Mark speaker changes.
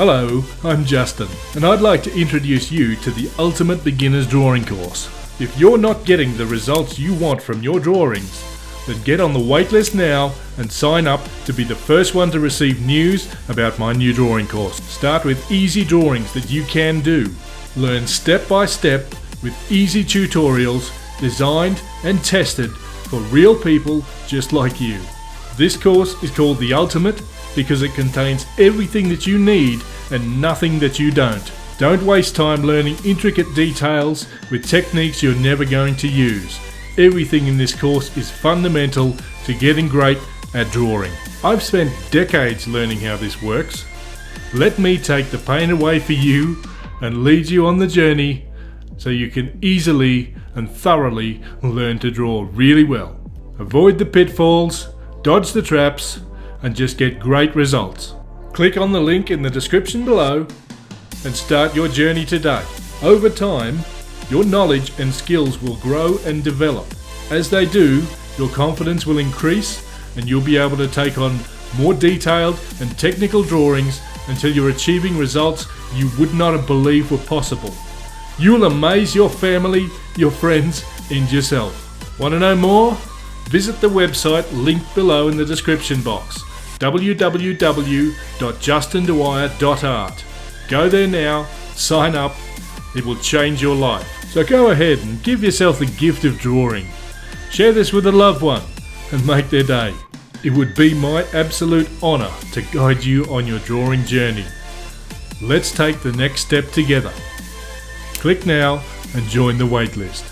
Speaker 1: Hello, I'm Justin, and I'd like to introduce you to the Ultimate Beginner's Drawing course. If you're not getting the results you want from your drawings, then get on the waitlist now and sign up to be the first one to receive news about my new drawing course. Start with easy drawings that you can do. Learn step by step with easy tutorials designed and tested for real people just like you. This course is called The Ultimate because it contains everything that you need and nothing that you don't. Don't waste time learning intricate details with techniques you're never going to use. Everything in this course is fundamental to getting great at drawing. I've spent decades learning how this works. Let me take the pain away for you and lead you on the journey so you can easily and thoroughly learn to draw really well. Avoid the pitfalls, dodge the traps, and just get great results. Click on the link in the description below and start your journey today. Over time, your knowledge and skills will grow and develop. As they do, your confidence will increase and you'll be able to take on more detailed and technical drawings until you're achieving results you would not have believed were possible. You'll amaze your family, your friends, and yourself. Want to know more? Visit the website linked below in the description box, www.justindwyer.art. Go there now, sign up, it will change your life. So go ahead and give yourself the gift of drawing. Share this with a loved one and make their day. It would be my absolute honour to guide you on your drawing journey. Let's take the next step together. Click now and join the waitlist.